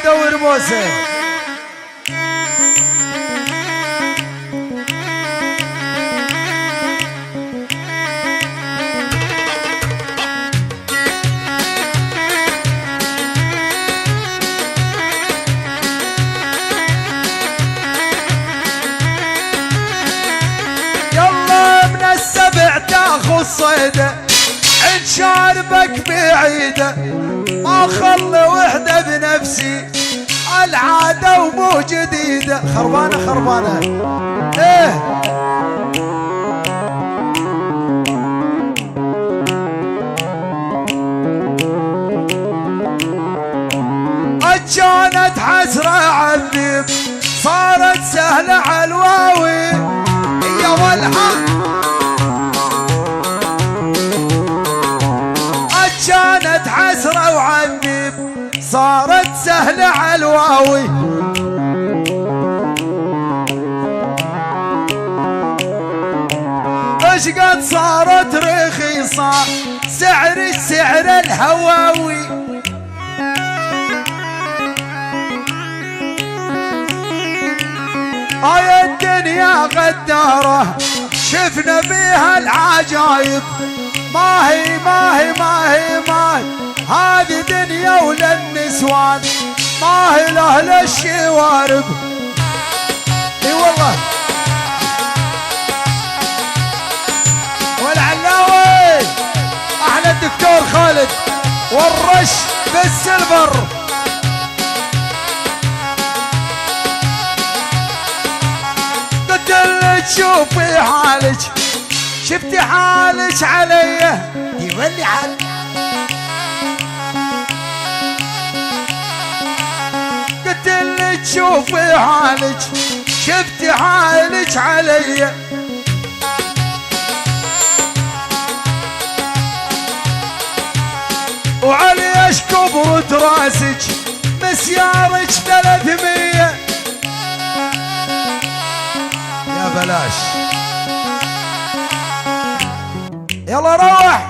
ودور بوسه. يلا من السبع تاخذ صيده عند شاربك بعيده، ما خلي وحده بنفسي العاده ومو جديده. خربانه خربانه ايه كانت حسرة عالذيب صارت سهلة عالواوي يا والحق. كانت حسرة وعذيب صارت سهلة عالواوي، ايش قد صارت رخيصة سعر الهواوي. هاي الدنيا غدارة شفنا بيها العجايب، ما هي هذه دنيا ولا النسوان، ما هي لأهل الشوارب. اي والله والعلاوي احلى الدكتور خالد والرش بالسلفر. قلت لك شوفي حالك، شفتي حالك علي يولي حال. قلت لك شوفي حالك، شفتي حالك علي. وعلي ايش كبرت راسك مسيارك 300. يا بلاش يلا روح.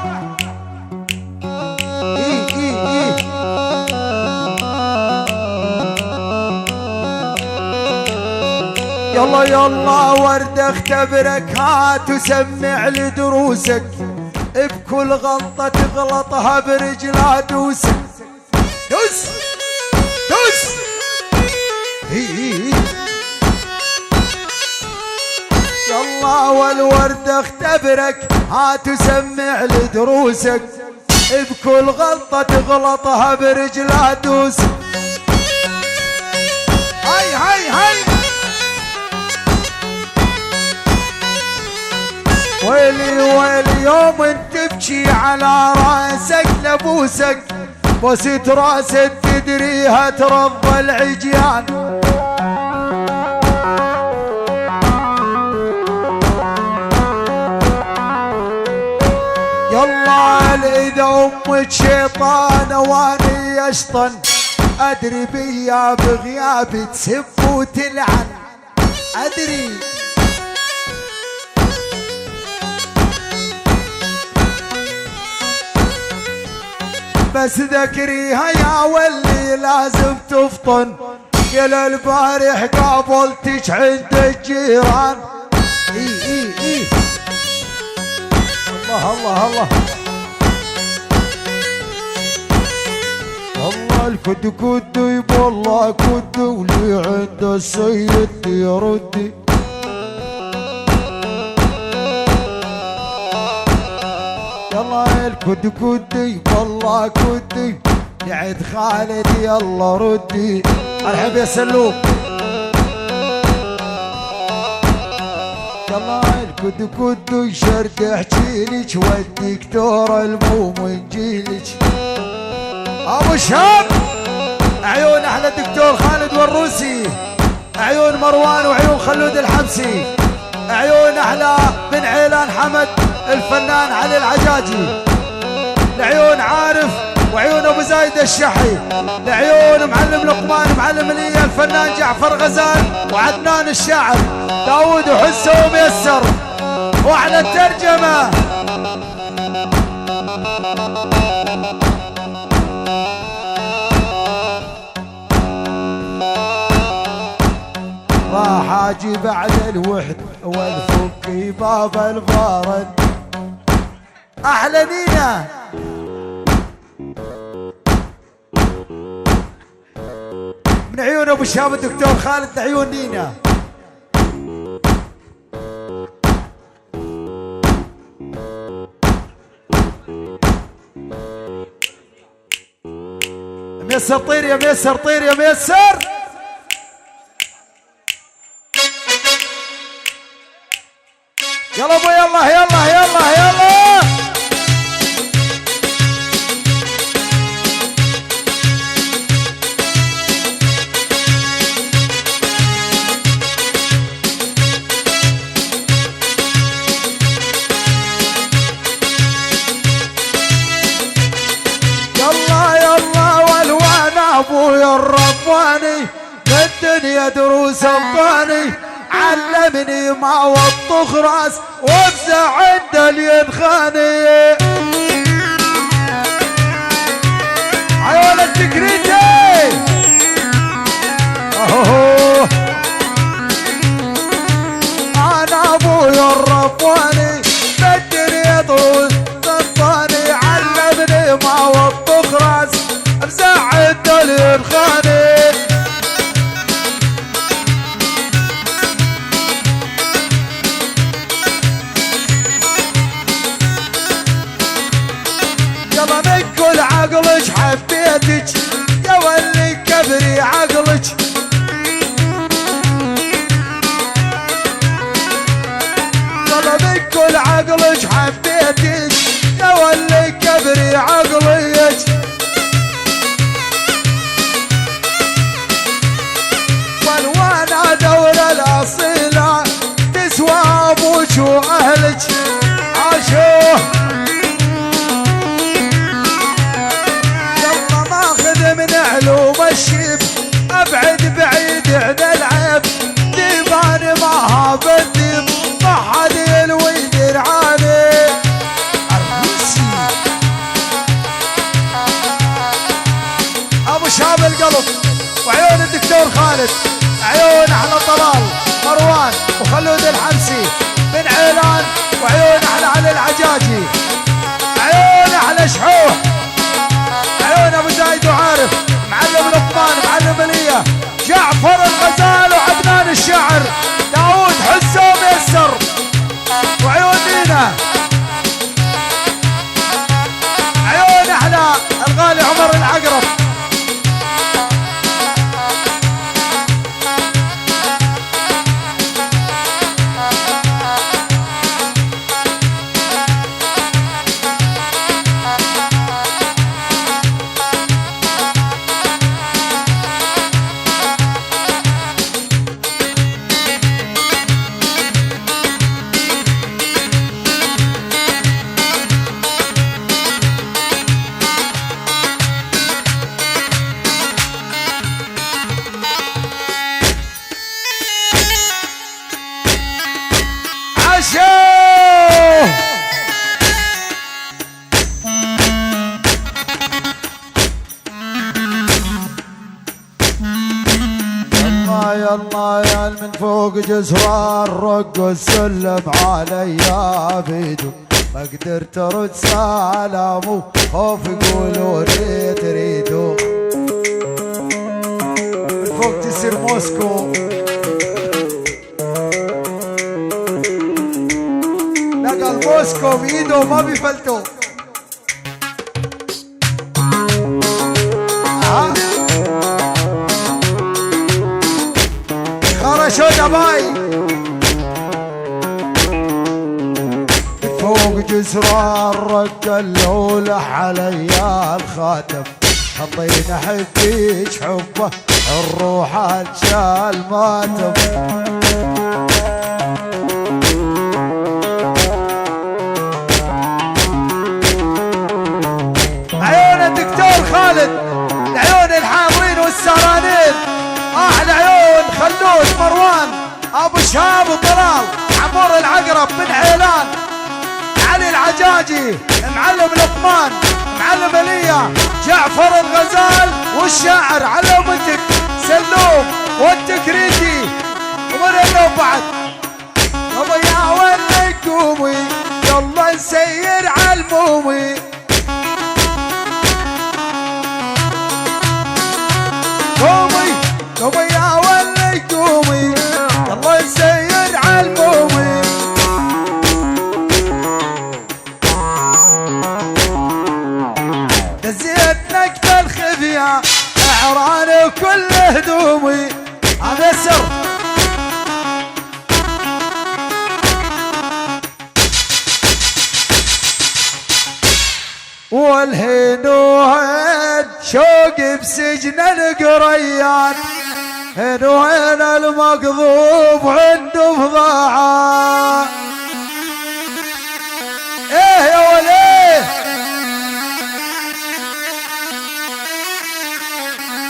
إيه. يلا يلا ورد اختبرك، هات وسمع لي دروسك، بكل غلطة تغلطها برجلها دوسك. دوس دوس. إيه. يلا والورد اختبرك، هات وسمع لي دروسك، بكل غلطة تغلطها برجلها دوس. هاي ويلي يوم تبكي على راسك لبوسك، بوسة راسك تدريها ترضى العجيان. يلا اذا امك شيطانه واني اشطن، ادري بيا بغيابي تسب وتلعن. ادري بس ذكريها يا ولي لازم تفطن، قال البارح قابلتك عند الجيران. إيه. الله والله الكد يب والله كد، ولي عند السيد يردي. يلا الكد يب والله كد، يعد خالد يلا ردي. ارحب يا سلوم. يلا الكد يشرد احجيلك، والدكتور المو من جيلك. ابو شاب عيون احلى الدكتور خالد والروسي، عيون مروان وعيون خلود الحمسي، عيون احلى بن عيلان حمد الفنان علي العجاجي، لعيون عارف وعيون ابو زايد الشحي، لعيون معلم لقمان معلم ليا الفنان جعفر غزال، وعدنان الشاعر، داود وحسه وميسر، وعلى الترجمه الوحد والفك باب الفارد. احلى نينا من عيون ابو شاب الدكتور خالد لعيون نينا. ميسر طير يا ميسر، طير يا ميسر. يلا ابو يلا يلا يلا يلا. ابويا الرباني بالدنيا دروس الطاني، علمني ما وطخ راس وافزع عند الينخاني. عيون التكريتي انا ابويا الرباني بالدنيا دروس الطاني، علمني ما وطخ راس افزع عند الينخاني. يلا من كل عقلك حبيتك يا ولي كبري عقلك، يلا من كل عقلك حبيتك يا ولي كبري عقلك. والوانا دولة الأصيلة تسوى أبوك وأهلك عاشوه. يلا ماخذ من علوم الشيب أبعد بعيد عن العيب، ديبان معها بالديب ما حد يلوي درعاني. الروسي أبو شاب القلب وعيون الدكتور خالد، عيون احلى طلال مروان وخلود الحمسي بن عيلان، وعيون احلى علي العجاجي، عيون احلى شحوح، عيون ابو زايد وعارف، معلم لقمان، معلم اليه، جعفر الغزال وعدنان الشاعر، داود حسه وميسر، وعيون نينا، عيون احلى الغالي عمر العقرب. يلا يا من فوق جسران رق السلم عليا بيدو، ما قدرت ارد سلام خوف يقولوا لي تريدوا. من فوق جسر موسكو لقى الموسكو بيده ما بيفلتوا. خرشوا دباي فوق جسران رق اللولح عليا الخاتم، حطينا حبيش حبه الروح الشال ماتم. عيون الدكتور خالد، العيون الحاضرين والسهرانين، احلى عيون خلود مروان ابو شهاب وطلال، عمور العقرب بن عيلان، علي العجاجي، معلم لقمان، معلم اليه، جعفر الغزال والشاعر علمتك سلوم والتكريتي ومن بعد قومي يلا نسير عالمومي قومي قومي يا ولي قومي يلا نسير عالمومي دزيت نكتة الخفية اعراني وكل هدومي هذا سر والهين وهين شوقي بسجن القريان هين وهين المقضوب عنده فضاعة ايه يا وليه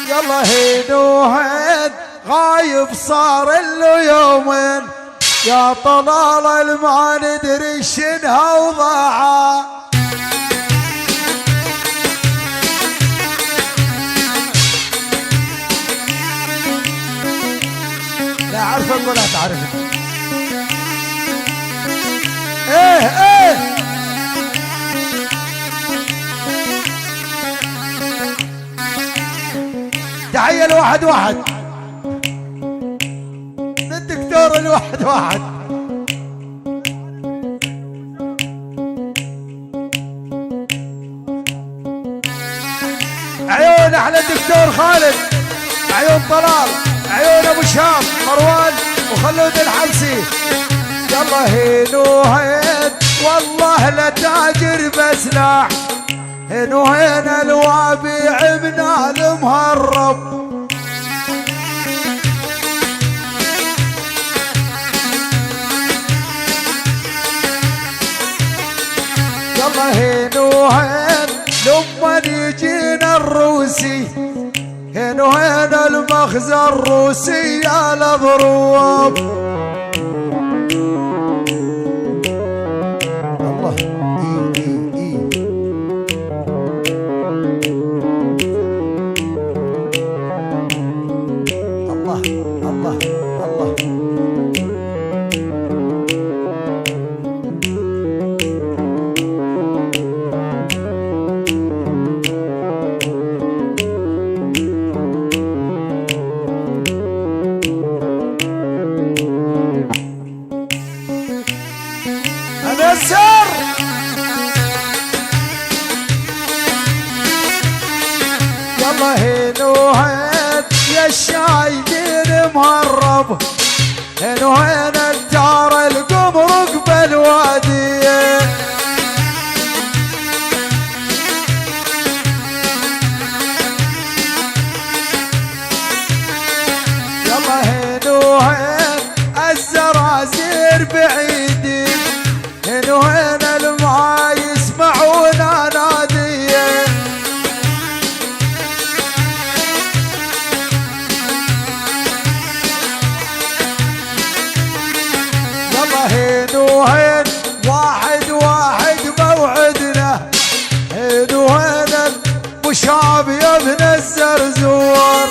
يلا هين وهين غايب صار له يومين يا طلال ما ندري شنها وضاعة لا عارفه اقول لا تعرف ايه تحية الواحد واحد للدكتور الواحد واحد عيون احلى الدكتور خالد عيون طلال عيون ابو شام مروان وخلود الحمسي يلا هين وهين والله لا تاجر بسلاح هين وهين الوابيع من المهرب يلا هين وهين لما يجينا الروسي هين وهين المخزن الروسي على ضروب الله الله الله الله السر يلا هين وهين يا الشايدين مهرب هين وهين الدار القمرق بالوادي يلا هين وهين الزرازير بعيدي هين وهين المعا يسمعون انادي يلا هين وهين واحد واحد موعدنا هين وهين ابو شعب يا ابن الزرزور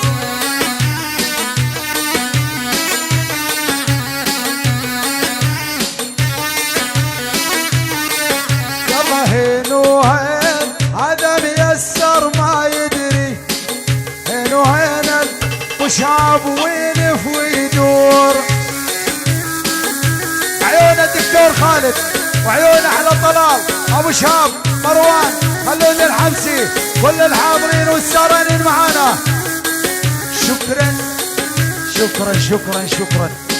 هين وهين هذا ميسر ما يدري هين وهين الشعب وينف ويدور عيون الدكتور خالد وعيون احلى طلال ابو شاب مروان خلود الحمسي كل الحاضرين والسهرانين معانا شكرا شكرا شكرا شكرا